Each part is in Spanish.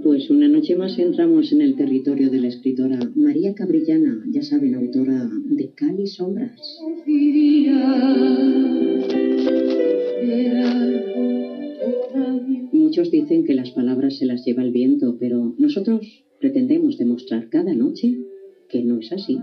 Pues una noche más entramos en el territorio de la escritora María Cabrillana, ya saben, autora de Cal y Sombras. Muchos dicen que las palabras se las lleva el viento, pero nosotros pretendemos demostrar cada noche que no es así.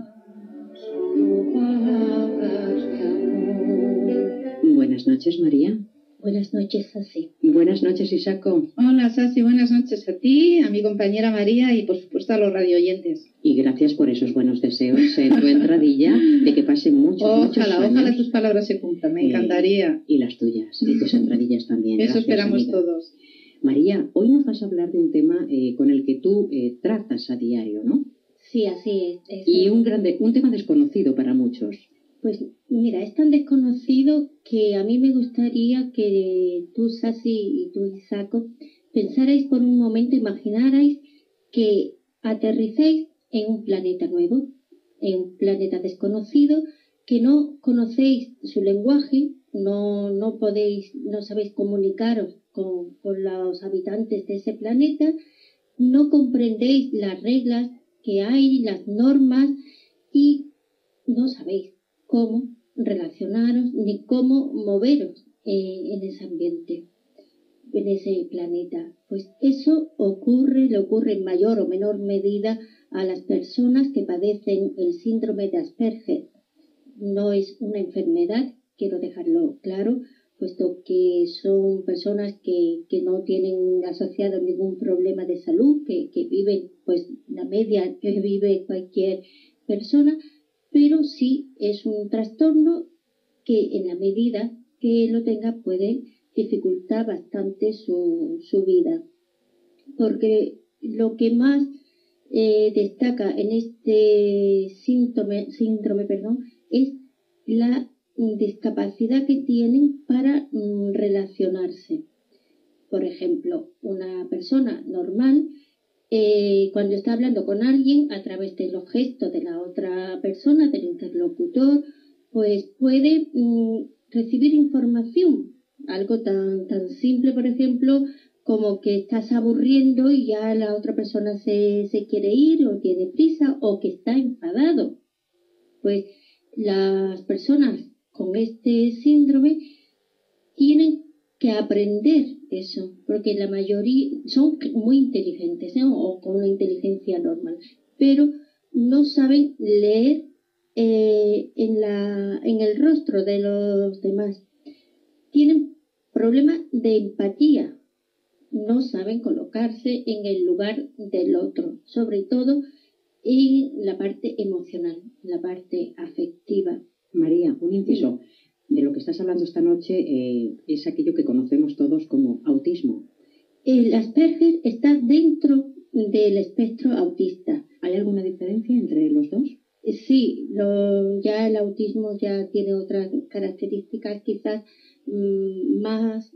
Buenas noches, María. Buenas noches, Sasi. Buenas noches, Isaco. Hola, Sasi. Buenas noches a ti, a mi compañera María y, por supuesto, a los radioyentes. Y gracias por esos buenos deseos en tu entradilla, de que pasen muchos años. Ojalá tus palabras se cumplan, me encantaría. Y las tuyas, y tus entradillas también. Eso Gracias, esperamos amiga. todos. María, hoy nos vas a hablar de un tema con el que tú tratas a diario, ¿no? Sí, así es. Y un tema desconocido para muchos. Pues mira, es tan desconocido que a mí me gustaría que tú, Sasi, y tú, Isaco, pensarais por un momento, imaginarais que aterricéis en un planeta nuevo, en un planeta desconocido, que no conocéis su lenguaje, no sabéis comunicaros con los habitantes de ese planeta, no comprendéis las reglas que hay, las normas, y no sabéis cómo relacionaros ni cómo moveros en ese ambiente, en ese planeta. Pues eso le ocurre en mayor o menor medida a las personas que padecen el síndrome de Asperger. No es una enfermedad, quiero dejarlo claro, puesto que son personas que no tienen asociado ningún problema de salud, que viven pues la media que vive cualquier persona, pero sí es un trastorno que en la medida que lo tenga puede dificultar bastante su vida. Porque lo que más destaca en este síndrome, es la discapacidad que tienen para relacionarse. Por ejemplo, una persona normal, cuando está hablando con alguien, a través de los gestos de la otra persona, del interlocutor, pues puede recibir información. Algo tan simple, por ejemplo, como que estás aburriendo y ya la otra persona se quiere ir o tiene prisa o que está enfadado. Pues las personas con este síndrome tienen que aprender eso, porque la mayoría son muy inteligentes, ¿no? O con una inteligencia normal, pero no saben leer en el rostro de los demás. Tienen problemas de empatía, no saben colocarse en el lugar del otro, sobre todo en la parte emocional, la parte afectiva. María, un inciso. De lo que estás hablando esta noche es aquello que conocemos todos como autismo. El Asperger está dentro del espectro autista. ¿Hay alguna diferencia entre los dos? Sí, ya el autismo ya tiene otras características quizás más,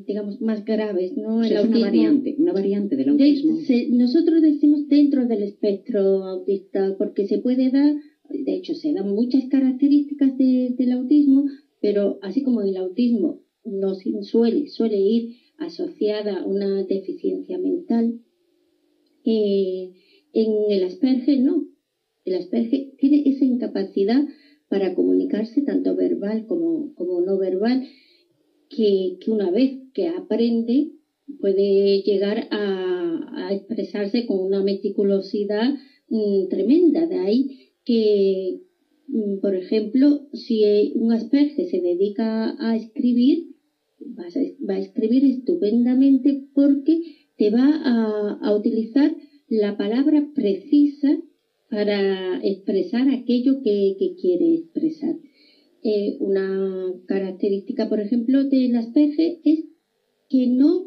digamos, más graves, ¿no? Es una variante del autismo. Nosotros decimos dentro del espectro autista porque se puede dar, de hecho se dan muchas características del autismo, pero así como el autismo no suele ir asociada a una deficiencia mental, en el Asperger no. El Asperger tiene esa incapacidad para comunicarse tanto verbal como no verbal, que una vez que aprende puede llegar a expresarse con una meticulosidad tremenda. De ahí que, por ejemplo, si un Asperger se dedica a escribir, va a escribir estupendamente porque te va a utilizar la palabra precisa para expresar aquello que quiere expresar. Una característica, por ejemplo, del Asperger es que no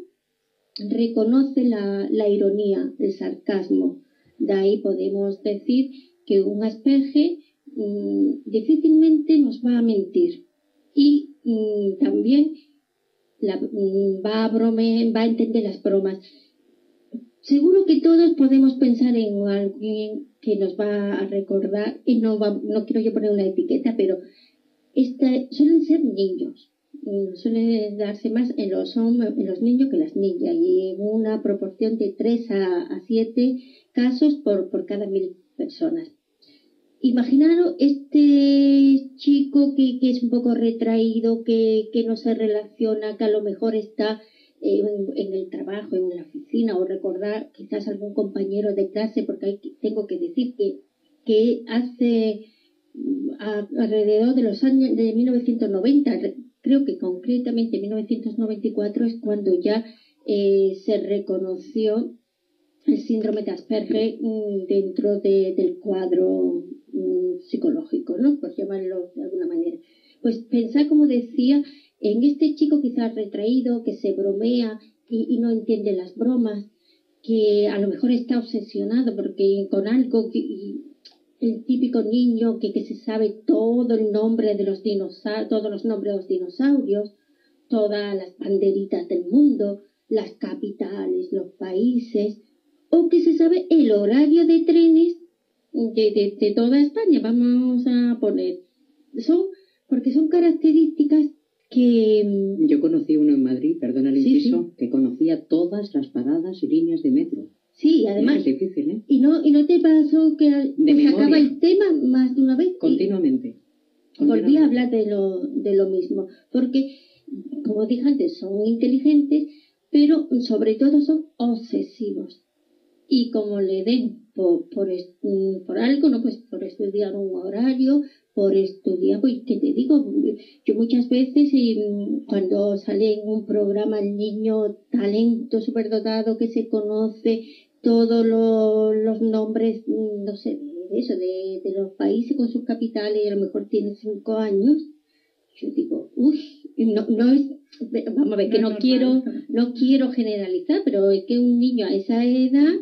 reconoce la ironía, el sarcasmo. De ahí podemos decir que un Asperger difícilmente nos va a mentir y también va a entender las bromas. Seguro que todos podemos pensar en alguien que nos va a recordar, y no quiero yo poner una etiqueta, pero suelen ser niños. suele darse más en los niños que las niñas, y en una proporción de 3 a 7 casos por cada 1000 personas. Imaginaros este chico que es un poco retraído, que no se relaciona, que a lo mejor está en el trabajo, en la oficina, o recordar quizás algún compañero de clase, porque tengo que decir que hace alrededor de los años de 1990, creo que concretamente 1994 es cuando ya se reconoció el síndrome de Asperger dentro del cuadro psicológico, ¿no? Por llamarlo de alguna manera. Pues pensar, como decía, en este chico quizás retraído, que se bromea y no entiende las bromas, que a lo mejor está obsesionado porque con algo, el típico niño que se sabe todo el nombre de los dinosaurios, todos los nombres de los dinosaurios, todas las banderitas del mundo, las capitales, los países, o que se sabe el horario de trenes de toda España, vamos a poner. Porque son características que... Yo conocí uno en Madrid, perdona el inciso, sí, que conocía todas las paradas y líneas de metro. Sí, además... Es difícil, ¿eh? ¿Y no te pasó que sacaba el tema más de una vez? Continuamente. Volví a hablar de lo mismo, porque, como dije antes, son inteligentes, pero sobre todo son obsesivos. Y como le den por algo, ¿no? Pues por estudiar un horario, por estudiar, pues, ¿qué te digo? Yo muchas veces, cuando sale en un programa el niño talento superdotado que se conoce todos los nombres, no sé, de los países con sus capitales, y a lo mejor tiene 5 años, yo digo, no es, vamos a ver, que no quiero generalizar, pero es que un niño a esa edad,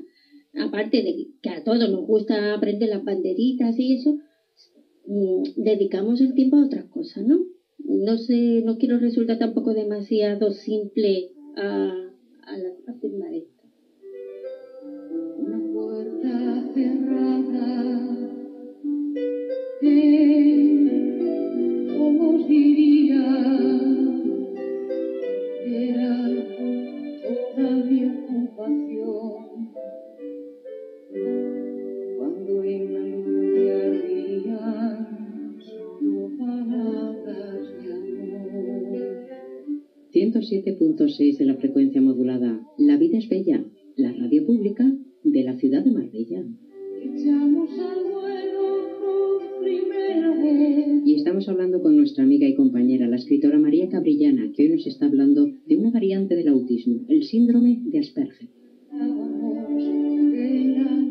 aparte de que a todos nos gusta aprender las banderitas y eso, dedicamos el tiempo a otras cosas, ¿no? No sé, no quiero resultar tampoco demasiado simple a afirmar esto. Una puerta cerrada, ¿cómo os diría? Era toda mi ocupación. Cuando en la nube ardían solo palabras de amor. 107.6 de la frecuencia modulada. La vida es bella. La radio pública de la ciudad de Marbella. Echamos al vuelo por primera vez. Y estamos hablando con nuestra amiga y compañera, la escritora María Cabrillana, que hoy nos está hablando de una variante del autismo, el síndrome de Asperger.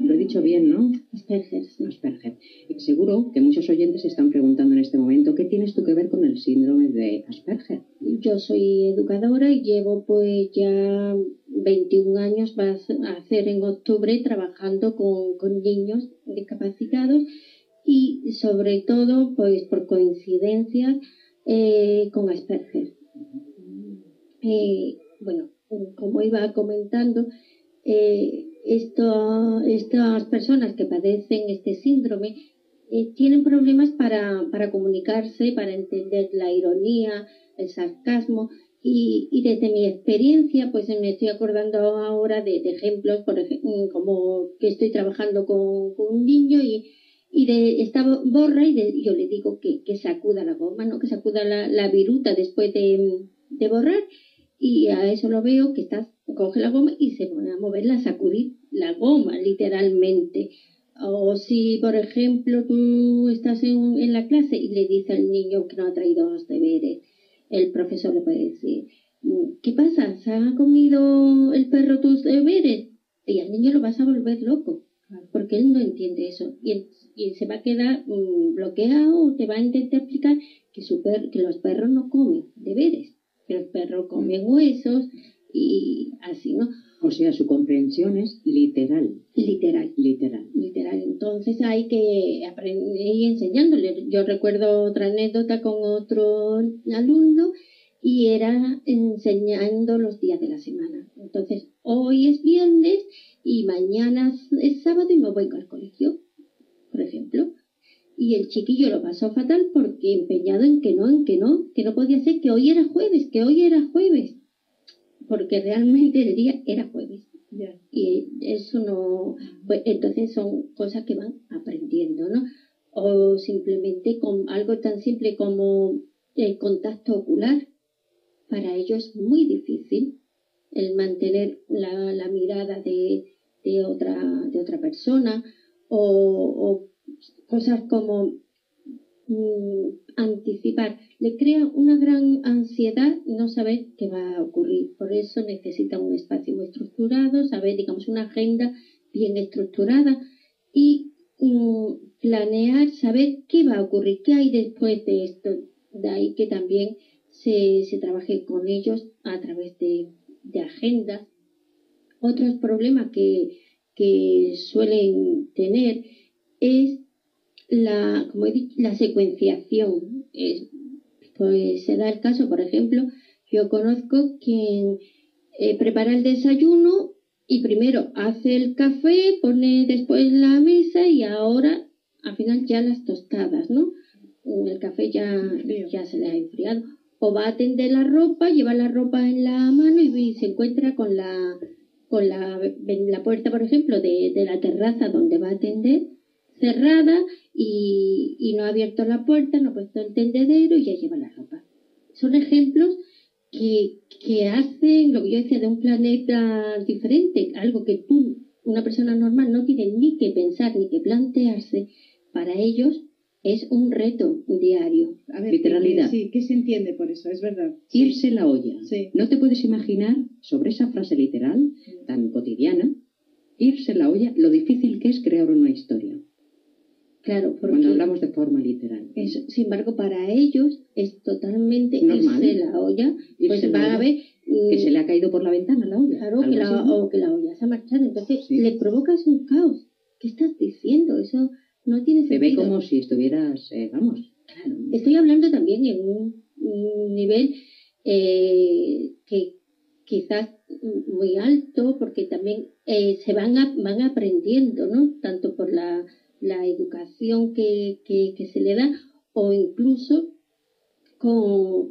Lo he dicho bien, ¿no? Asperger, sí. Asperger. Seguro que muchos oyentes se están preguntando en este momento, ¿qué tienes tú que ver con el síndrome de Asperger? Yo soy educadora y llevo pues ya 21 años, va a hacer en octubre, trabajando con niños discapacitados, y sobre todo pues por coincidencia con Asperger. Bueno, como iba comentando, estas personas que padecen este síndrome tienen problemas para comunicarse, para entender la ironía, el sarcasmo, y desde mi experiencia pues me estoy acordando ahora de ejemplos, por ejemplo, como que estoy trabajando con un niño y de esta borra, y yo le digo que sacuda la goma, ¿no? Que sacuda la viruta después de borrar, y a eso lo veo que coge la goma y se pone a moverla, a sacudir la goma literalmente. O si, por ejemplo, tú estás en la clase y le dices al niño que no ha traído los deberes, el profesor le puede decir, ¿qué pasa? ¿Se ha comido el perro tus deberes? Y al niño lo vas a volver loco, porque él no entiende eso. Y se va a quedar bloqueado, o te va a intentar explicar que los perros no comen deberes, que los perros comen huesos y así, ¿no? O sea, su comprensión es literal. Literal. Entonces hay que aprender y enseñándole. Yo recuerdo otra anécdota con otro alumno, y era enseñando los días de la semana. Entonces, hoy es viernes y mañana es sábado y no voy al colegio, por ejemplo. Y el chiquillo lo pasó fatal porque empeñado en que no podía ser, que hoy era jueves, porque realmente el día era jueves. Ya. Y eso no, pues entonces son cosas que van aprendiendo, ¿no? O simplemente con algo tan simple como el contacto ocular. Para ellos es muy difícil el mantener la mirada de otra persona, o cosas como anticipar. Le crea una gran ansiedad no saber qué va a ocurrir. Por eso necesitan un espacio muy estructurado, saber, digamos, una agenda bien estructurada y planear, saber qué va a ocurrir, qué hay después de esto. De ahí que también se trabaje con ellos a través de agendas. Otros problemas que suelen tener es como he dicho, la secuenciación. Pues se da el caso, por ejemplo, yo conozco quien prepara el desayuno y primero hace el café, pone después la mesa y ahora al final ya las tostadas, ¿no? El café ya se le ha enfriado. O va a tender la ropa, lleva la ropa en la mano y se encuentra con la puerta, por ejemplo, de la terraza donde va a tender cerrada y no ha abierto la puerta, no ha puesto el tendedero y ya lleva la ropa. Son ejemplos que hacen lo que yo decía de un planeta diferente, algo que una persona normal, no tiene ni que pensar ni que plantearse. Para ellos es un reto diario. A ver, literalidad. Sí, ¿qué se entiende por eso? Es verdad. Irse la olla. Sí. No te puedes imaginar, sobre esa frase literal, tan cotidiana, irse la olla, lo difícil que es crear una historia. Claro, porque cuando hablamos de forma literal. Sin embargo, para ellos es totalmente normal. Irse la olla. Pues va a ver que se le ha caído por la ventana la olla. Claro, que la olla se ha marchado. Entonces le provocas un caos. ¿Qué estás diciendo? Eso no tiene sentido. Se ve como si estuvieras, vamos. Claro. Estoy hablando también en un nivel que quizás muy alto, porque también se van aprendiendo, ¿no? Tanto por la educación que se le da, o incluso como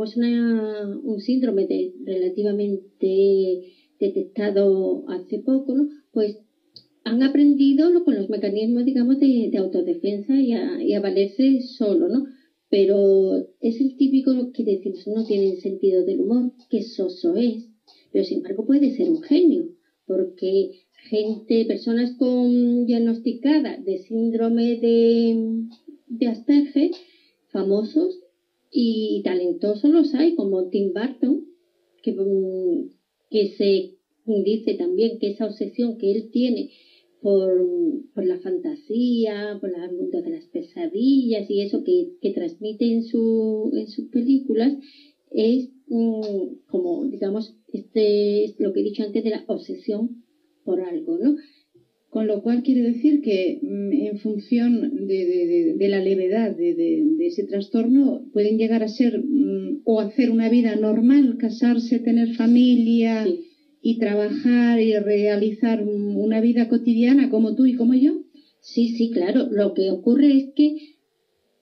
es un síndrome relativamente detectado hace poco, ¿no? Pues han aprendido con los mecanismos, digamos, de autodefensa y a valerse solo, ¿no? Pero es el típico que decimos, no tiene sentido del humor, que soso es, pero sin embargo puede ser un genio, porque personas diagnosticadas de síndrome de Asperger, famosos y talentosos los hay, como Tim Burton, que se dice también que esa obsesión que él tiene por la fantasía, por el mundo de las pesadillas y eso que transmite en sus películas es como, digamos, es lo que he dicho antes de la obsesión por algo, ¿no? Con lo cual quiere decir que en función de la levedad de ese trastorno pueden llegar a ser o hacer una vida normal, casarse, tener familia y trabajar y realizar una vida cotidiana como tú y como yo. Sí, claro. Lo que ocurre es que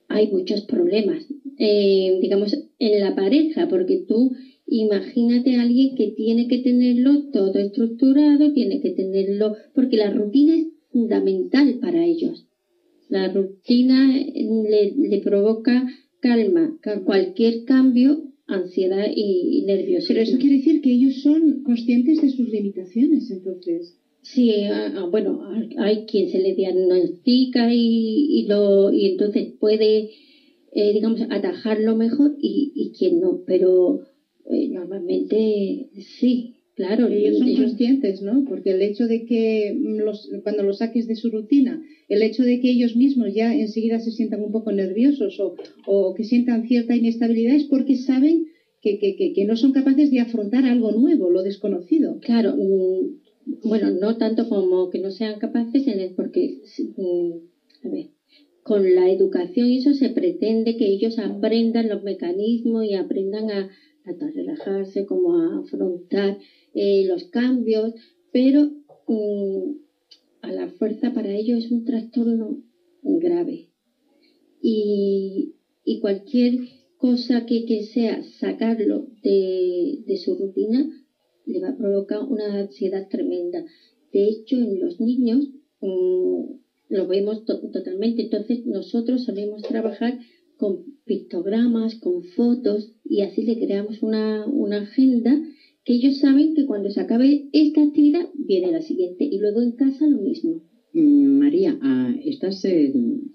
hay muchos problemas, digamos, en la pareja, porque tú imagínate a alguien que tiene que tenerlo todo estructurado, tiene que tenerlo, porque la rutina es fundamental para ellos. La rutina le provoca calma. Cualquier cambio, ansiedad y nerviosismo. Pero eso quiere decir que ellos son conscientes de sus limitaciones, entonces. Sí, bueno, hay quien se le diagnostica y entonces puede, digamos, atajarlo mejor y quien no, pero normalmente sí, claro. Ellos son conscientes, ¿no? Porque el hecho de que cuando los saques de su rutina, el hecho de que ellos mismos ya enseguida se sientan un poco nerviosos o que sientan cierta inestabilidad es porque saben que no son capaces de afrontar algo nuevo, lo desconocido. Claro, bueno, no tanto como que no sean capaces, porque a ver, con la educación y eso se pretende que ellos aprendan los mecanismos y aprendan a tanto a relajarse como a afrontar los cambios, pero a la fuerza para ellos es un trastorno grave. Y cualquier cosa que sea sacarlo de su rutina le va a provocar una ansiedad tremenda. De hecho, en los niños lo vemos totalmente. Entonces, nosotros solemos trabajar con pictogramas, con fotos, y así le creamos una agenda que ellos saben que cuando se acabe esta actividad viene la siguiente, y luego en casa lo mismo. María, estás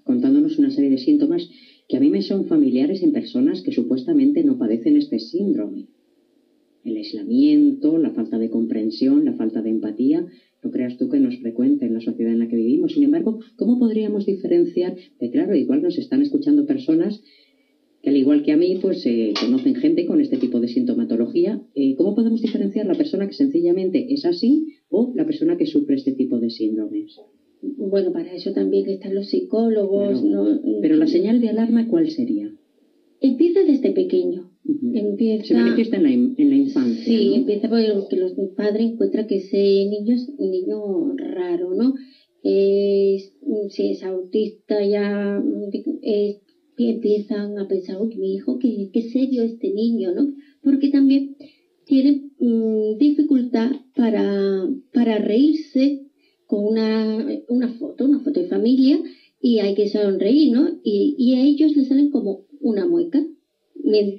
contándonos una serie de síntomas que a mí me son familiares en personas que supuestamente no padecen este síndrome. El aislamiento, la falta de comprensión, la falta de empatía, no creas tú que no es frecuente en la sociedad en la que vivimos. Sin embargo, ¿cómo podríamos diferenciar? Que claro, igual nos están escuchando personas que al igual que a mí, pues conocen gente con este tipo de sintomatología. ¿Cómo podemos diferenciar la persona que sencillamente es así o la persona que sufre este tipo de síndromes? Bueno, para eso también están los psicólogos. Claro. ¿No? Pero la señal de alarma, ¿cuál sería? Empieza desde pequeño. Se manifiesta en la infancia. Sí, ¿no? empieza porque los padres encuentran que ese niño es un niño raro, ¿no? Si es autista ya empiezan a pensar, uy, mi hijo, qué serio este niño, ¿no? Porque también tiene dificultad para reírse con una foto de familia, y hay que sonreír, ¿no? Y a ellos les salen como una mueca,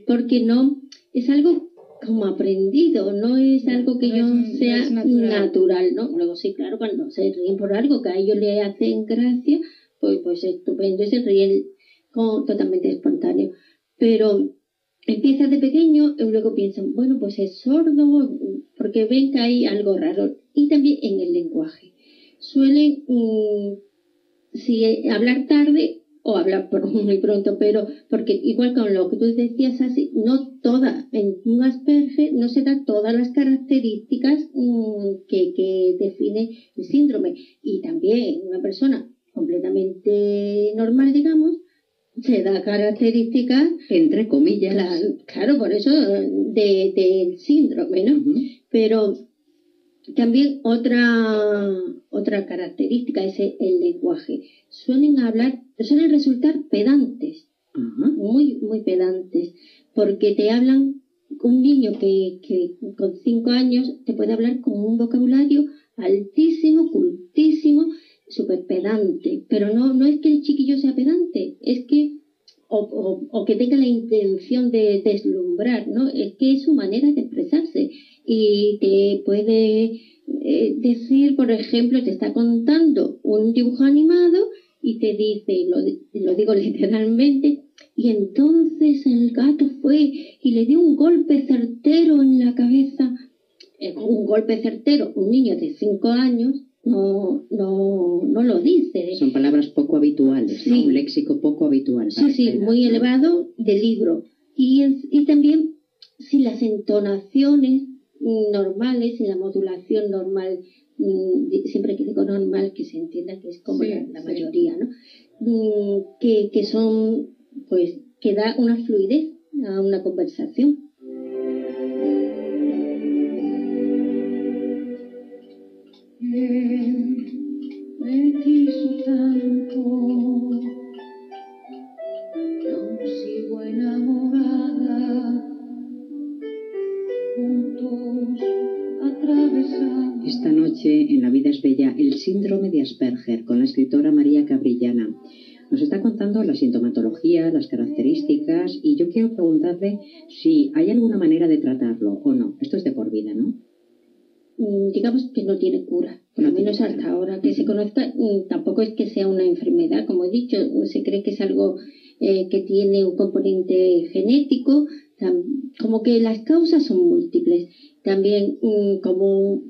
porque no es algo como aprendido, no es algo que sea natural, ¿no? Luego sí, claro, cuando se ríen por algo que a ellos le hacen gracia, pues estupendo, y se ríen totalmente espontáneo. Pero empieza de pequeño y luego piensan, bueno, pues es sordo, porque ven que hay algo raro. Y también en el lenguaje. Suelen hablar tarde o hablar muy pronto, pero porque igual con lo que tú decías, así, en un Asperger no se dan todas las características que define el síndrome. Y también una persona completamente normal, digamos, se da características, entre comillas, claro, por eso del síndrome, ¿no? Uh-huh. Pero también otra característica es el lenguaje. Suelen resultar pedantes, uh-huh, muy, muy pedantes, porque te hablan, un niño que con 5 años te puede hablar con un vocabulario altísimo, cultísimo, súper pedante, pero no es que el chiquillo sea pedante, es que o que tenga la intención de deslumbrar, ¿no? Es que es su manera de expresarse, y te puede decir, por ejemplo, te está contando un dibujo animado y te dice, lo digo literalmente, y entonces el gato fue y le dio un golpe certero en la cabeza. Un golpe certero, un niño de 5 años no lo dice. Son palabras poco habituales, sí, ¿no? Un léxico poco habitual. Sí, muy elevado de libro. Y también, si las entonaciones normales y la modulación normal, siempre que digo normal, que se entienda que es como la mayoría, ¿no? Que son, pues, que da una fluidez a una conversación. Me quiso tanto que aún sigo enamorada, juntos atravesamos. Esta noche en La vida es bella, el síndrome de Asperger, con la escritora María Cabrillana. Nos está contando la sintomatología, las características, y yo quiero preguntarle si hay alguna manera de tratarlo o no. Esto es de por vida, ¿no? Digamos que no tiene cura, por lo menos hasta ahora que se conozca. Tampoco es que sea una enfermedad, como he dicho, se cree que es algo que tiene un componente genético, como que las causas son múltiples, también como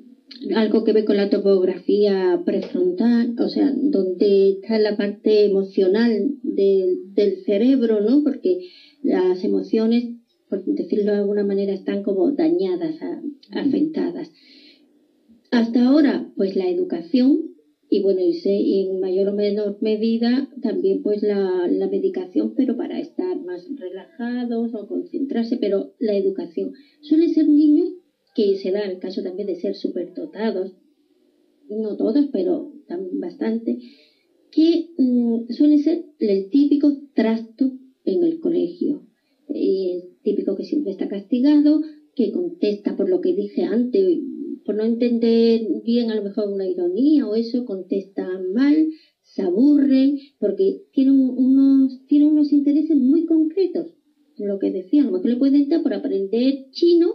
algo que ve con la topografía prefrontal, o sea, donde está la parte emocional del cerebro, ¿no? Porque las emociones, por decirlo de alguna manera, están como dañadas, afectadas. Hasta ahora, pues la educación, y bueno, y en mayor o menor medida también pues la medicación, pero para estar más relajados o concentrarse, pero la educación. Suelen ser niños que se da el caso también de ser superdotados, no todos, pero bastante, que suele ser el típico trasto en el colegio. Típico que siempre está castigado, que contesta por lo que dije antes, por no entender bien a lo mejor una ironía o eso, contesta mal, se aburren, porque tienen unos intereses muy concretos. Lo que decía, a lo mejor le pueden entrar por aprender chino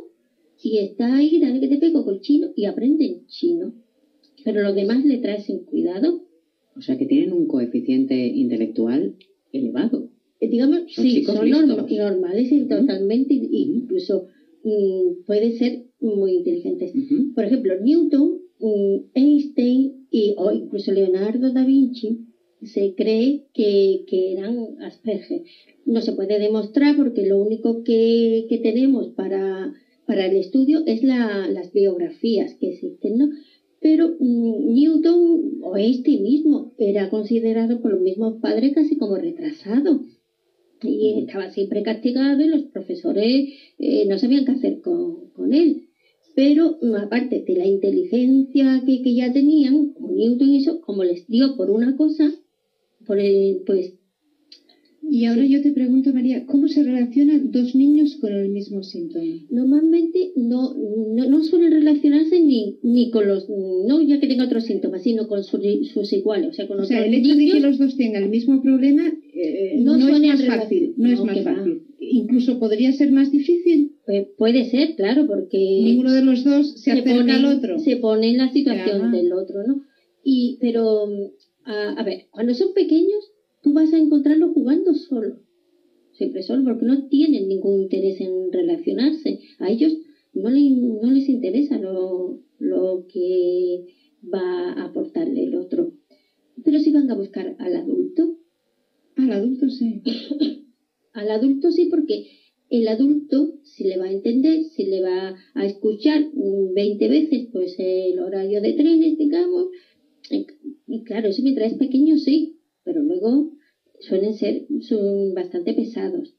y está ahí, dale que te pego con chino y aprenden chino. Pero los demás le traes sin cuidado. O sea que tienen un coeficiente intelectual elevado. Digamos, sí, son normales y totalmente, incluso pueden ser muy inteligentes. Por ejemplo, Newton, Einstein o incluso Leonardo da Vinci se cree que eran Asperger. No se puede demostrar porque lo único que tenemos para el estudio es las biografías que existen, ¿no? Pero Newton o Einstein mismo era considerado por los mismos padres casi como retrasado. Y estaba siempre castigado y los profesores no sabían qué hacer con él. Pero aparte de la inteligencia que ya tenían, como Newton y eso, como les dio por una cosa, pues... Y ahora yo te pregunto, María, ¿cómo se relacionan dos niños con el mismo síntoma? Normalmente no suelen relacionarse ni con los, no ya que tenga otros síntomas, sino con sus iguales. O sea, con otros el hecho niños, de que los dos tengan el mismo problema no es más fácil. No es más fácil. Incluso podría ser más difícil. Puede ser, claro, porque ninguno de los dos se acerca al otro. Se pone en la situación del otro, ¿no? Pero, a ver, cuando son pequeños, tú vas a encontrarlos jugando solo, siempre solo, porque no tienen ningún interés en relacionarse. A ellos no les interesa lo que va a aportarle el otro. Pero si van a buscar al adulto. Al adulto sí. Al adulto sí, porque el adulto se le va a entender, se le va a escuchar 20 veces pues el horario de trenes, digamos. Y claro, eso mientras es pequeño sí, pero luego son bastante pesados.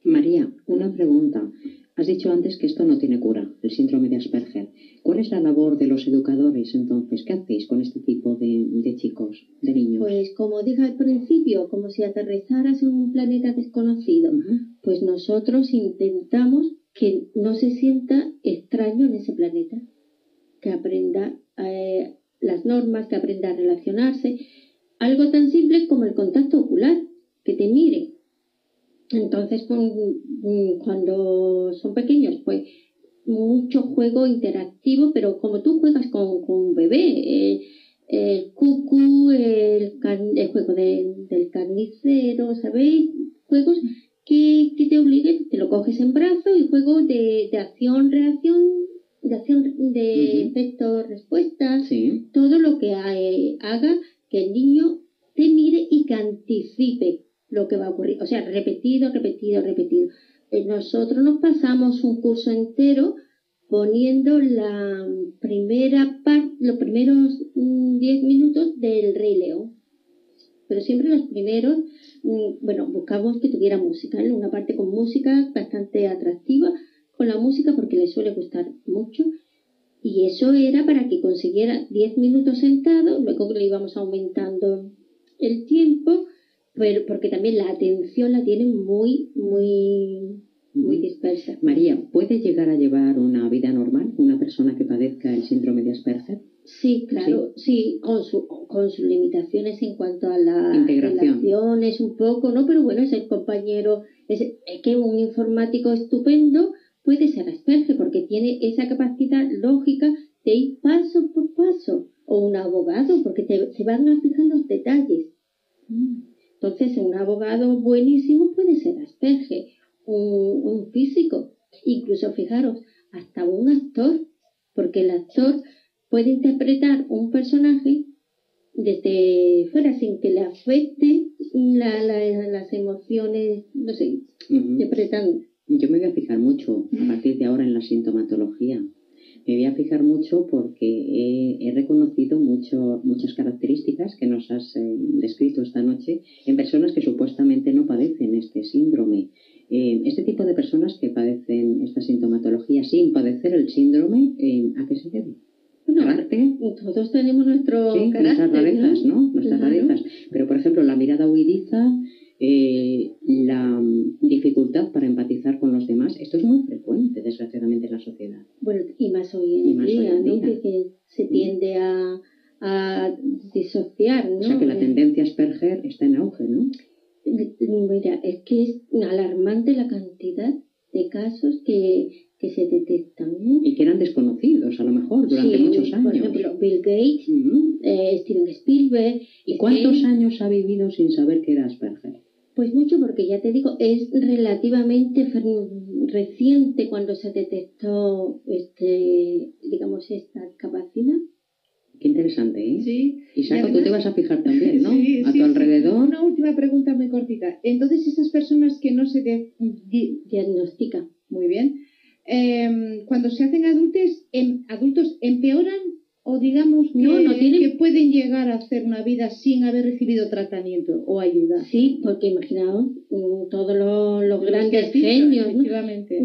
María, una pregunta. Has dicho antes que esto no tiene cura, el síndrome de Asperger. ¿Cuál es la labor de los educadores entonces? ¿Qué hacéis con este tipo de chicos, de niños? Pues como dije al principio, como si aterrizaras en un planeta desconocido, pues nosotros intentamos que no se sienta extraño en ese planeta, que aprenda las normas, que aprenda a relacionarse. Algo tan simple como el contacto ocular, que te mire. Entonces, cuando son pequeños, pues mucho juego interactivo, pero como tú juegas con un bebé, el cucú, el juego del carnicero, ¿sabéis? Juegos que te obliguen, te lo coges en brazo y juegos de acción-reacción, de efecto-respuesta, todo lo que haga que el niño te mire y que anticipe lo que va a ocurrir. O sea, repetido. Nosotros nos pasamos un curso entero poniendo la primera parte, los primeros 10 minutos del Rey León. Pero siempre los primeros, buscamos que tuviera música, ¿no? Una parte con música bastante atractiva, con la música porque le suele gustar mucho. Y eso era para que consiguiera 10 minutos sentado, luego le íbamos aumentando el tiempo, pero porque también la atención la tienen muy dispersa. María, ¿puede llegar a llevar una vida normal una persona que padezca el síndrome de Asperger? Sí, claro, sí, con sus limitaciones en cuanto a la integración. Es un poco, ¿no? Pero bueno, es el compañero, es que un informático estupendo puede ser Asperger porque tiene esa capacidad lógica de ir paso por paso, o un abogado porque se van a fijar los detalles. Entonces, un abogado buenísimo puede ser Asperger, un físico, incluso fijaros, hasta un actor, porque el actor puede interpretar un personaje desde fuera sin que le afecte las emociones, no sé, interpretando. Yo me voy a fijar mucho a partir de ahora en la sintomatología. Me voy a fijar mucho porque he reconocido muchas características que nos has descrito esta noche en personas que supuestamente no padecen este síndrome. Este tipo de personas que padecen esta sintomatología sin padecer el síndrome, ¿a qué se debe? Bueno, carácter. todos tenemos nuestro Sí, carácter, nuestras rarezas, ¿no? Nuestras Claro. rarezas. Pero, por ejemplo, la mirada huidiza, la dificultad para empatizar con los demás, esto es muy frecuente, desgraciadamente, en la sociedad. Bueno, y más hoy Y en más hoy día, en ¿no? día. Que se tiende a disociar, ¿no? O sea que la tendencia Asperger está en auge, ¿no? Mira, es que es alarmante la cantidad de casos que se detectan, ¿eh? Y que eran desconocidos, a lo mejor, durante Sí, muchos años. por ejemplo, Bill Gates, Ujú. Steven Spielberg. ¿Y es cuántos que, años ha vivido sin saber que era Asperger? Pues mucho, porque ya te digo, es relativamente reciente cuando se detectó digamos, esta capacidad. Qué interesante, ¿eh? Sí. Y Saco, además- tú te vas a fijar también, ¿no? Sí, A sí, tu sí. alrededor. Una última pregunta muy cortita. Entonces, esas personas que no se Diagnostica. muy bien, cuando se hacen adultos, ¿empeoran o digamos que, No tienen- que pueden llegar a hacer una vida sin haber recibido tratamiento o ayuda? Sí, porque imaginaos todos los que grandes has dicho, genios, ¿no? efectivamente.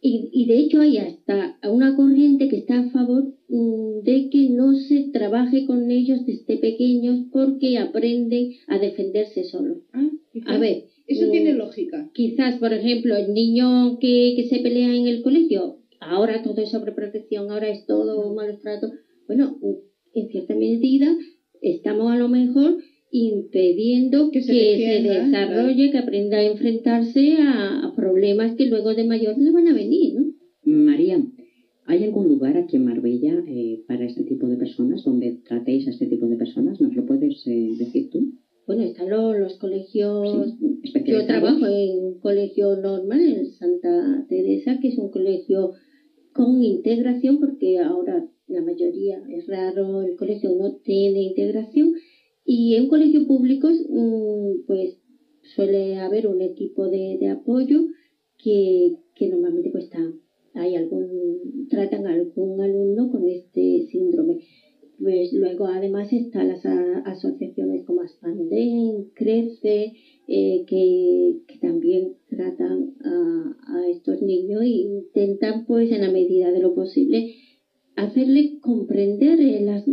Y de hecho hay hasta una corriente que está a favor de que no se trabaje con ellos desde pequeños porque aprenden a defenderse solos. Ah, quizás. A ver, Eso tiene lógica. quizás, por ejemplo, el niño que se pelea en el colegio, ahora todo es sobreprotección, ahora es todo malos tratos. Bueno, en cierta medida estamos a lo mejor impidiendo Que que se se defienda, desarrolle, que aprenda a enfrentarse a problemas que luego de mayor le van a venir, ¿no? María, ¿hay algún lugar aquí en Marbella para este tipo de personas, donde tratéis a este tipo de personas? ¿Nos lo puedes decir tú? Bueno, están los colegios. Sí, Yo especializados. trabajo en un colegio normal, en Santa Teresa, que es un colegio con integración, porque ahora la mayoría, es raro, el colegio no tiene integración. Y en colegios públicos, pues suele haber un equipo de apoyo que normalmente pues tratan a algún alumno con este síndrome. Pues luego además están las asociaciones como Aspandén, Crece, que también tratan a estos niños e intentan pues en la medida de lo posible hacerle comprender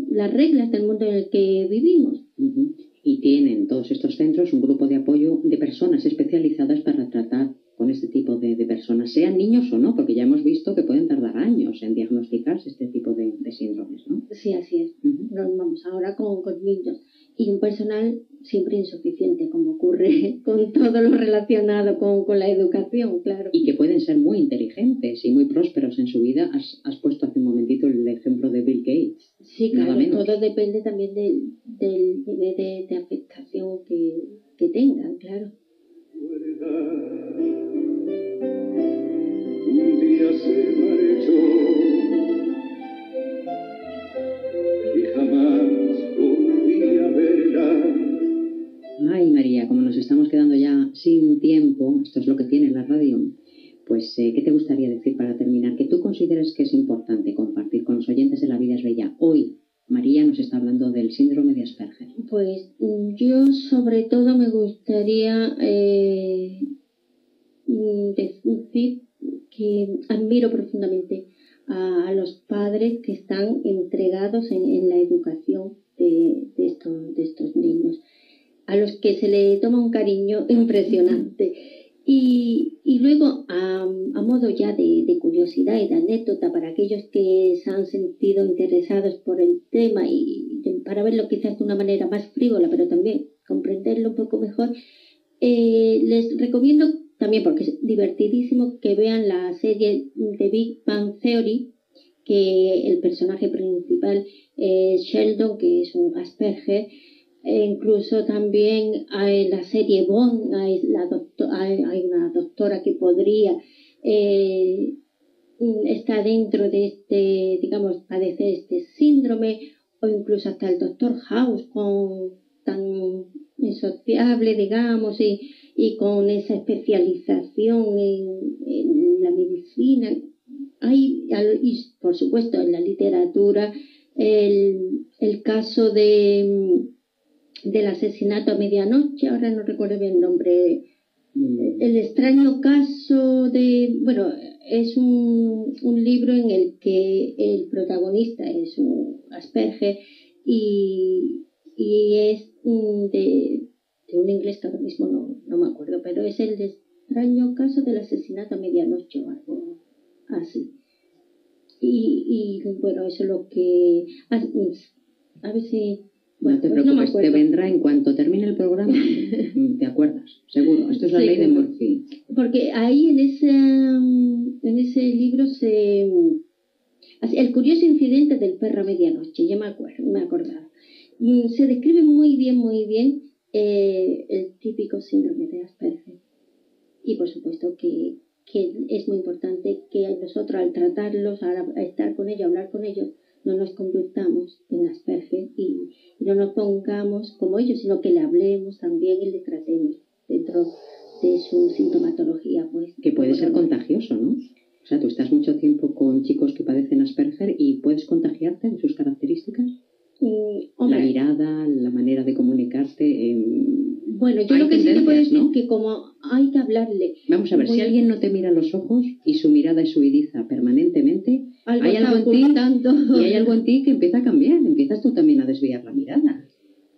las reglas del mundo en el que vivimos. Ujú. Y tienen todos estos centros un grupo de apoyo de personas especializadas para tratar con este tipo de personas, sean niños o no, porque ya hemos visto que pueden tardar años en diagnosticarse este tipo de síndromes, ¿no? Sí, así es. Ujú. Nos vamos ahora con niños. Y un personal siempre insuficiente, como ocurre con todo lo relacionado con la educación, claro. Y que pueden ser muy inteligentes y muy prósperos en su vida. Has puesto hace un momentito el ejemplo de Bill Gates. Sí, Nada claro, menos. todo depende también del nivel de afectación que tengan, claro. Un día se marchó y jamás volví a verla. Ay, María, como nos estamos quedando ya sin tiempo, esto es lo que tiene la radio, pues ¿qué te gustaría decir para terminar? Que tú consideres que es importante compartir con los oyentes de La Vida es Bella. Hoy, María nos está hablando del síndrome de Asperger. Pues yo sobre todo me gustaría decir que admiro profundamente a los padres que están entregados en la educación de estos niños, a los que se le toma un cariño impresionante. Y luego, a modo ya de curiosidad y de anécdota para aquellos que se han sentido interesados por el tema y para verlo quizás de una manera más frívola, pero también comprenderlo un poco mejor, les recomiendo también, porque es divertidísimo, que vean la serie de Big Bang Theory, que el personaje principal es Sheldon, que es un Asperger. Incluso también hay la serie Bond, hay una doctora que podría estar dentro de digamos, padecer este síndrome, o incluso hasta el doctor House, tan insociable, digamos, y con esa especialización en la medicina. Y por supuesto en la literatura el caso del asesinato a medianoche, ahora no recuerdo bien el nombre, el extraño caso bueno, es un libro en el que el protagonista es un Asperger, y es de un inglés que ahora mismo no me acuerdo, pero es el extraño caso del asesinato a medianoche o algo así. Y bueno, eso es lo que... A ver si... Bueno, no te preocupes, te vendrá en cuanto termine el programa, te acuerdas, seguro. Esto es la ley de Murphy. Porque ahí en ese libro el curioso incidente del perro a medianoche, yo me acordaba. Se describe muy bien el típico síndrome de Asperger. Y por supuesto que es muy importante que nosotros al tratarlos, al estar con ellos, hablar con ellos, no nos convirtamos en Asperger y no nos pongamos como ellos, sino que le hablemos también y le tratemos dentro de su sintomatología. Pues, que puede ser contagioso, ¿no? O sea, tú estás mucho tiempo con chicos que padecen Asperger y puedes contagiarte de sus características. La mirada, la manera de comunicarte. Bueno, yo lo que sí te puedo decir, ¿no? Que como hay que hablarle. Vamos a ver, si alguien no te mira a los ojos y su mirada es huidiza permanentemente, hay algo en ti que empieza a cambiar, empiezas tú también a desviar la mirada.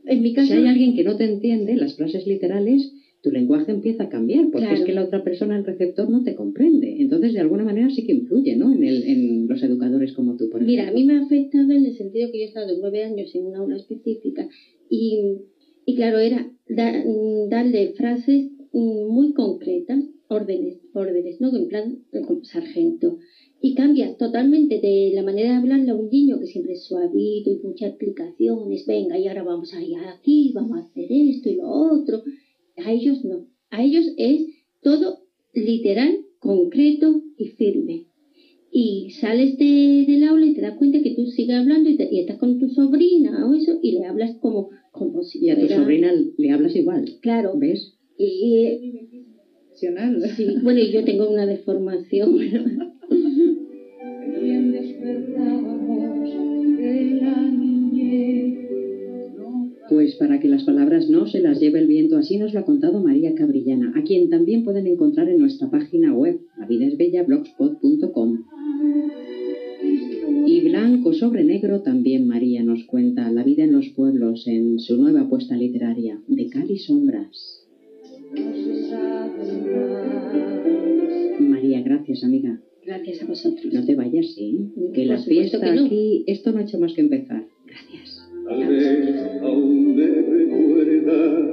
En mi caso, si hay alguien que no te entiende las frases literales, tu lenguaje empieza a cambiar, porque es que la otra persona, el receptor, no te comprende. Entonces, de alguna manera sí que influye, ¿no? En los educadores como tú, por ejemplo. Mira, a mí me ha afectado en el sentido que yo he estado 9 años en una aula específica y claro, era darle frases muy concretas, órdenes, ¿no? En plan, como sargento. Y cambias totalmente de la manera de hablarle a un niño que siempre es suavito y muchas explicaciones. Venga, y ahora vamos a ir aquí, vamos a hacer esto y lo otro. A ellos no. A ellos es todo literal, concreto y firme. Y sales del aula y te das cuenta que tú sigues hablando y estás con tu sobrina o eso y le hablas como si y a tu sobrina le hablas igual. Claro. ¿Ves? Sí, bueno, y yo tengo una deformación. Pues para que las palabras no se las lleve el viento, así nos lo ha contado María Cabrillana, a quien también pueden encontrar en nuestra página web, lavidaesbella.blogspot.com. Y blanco sobre negro también María nos cuenta la vida en los pueblos en su nueva apuesta literaria, de cal y sombras. María, gracias, amiga. Gracias a vosotros. No te vayas, ¿sí? Que la fiesta aquí, esto no ha hecho más que empezar. Gracias. Tal vez aún me recuerdas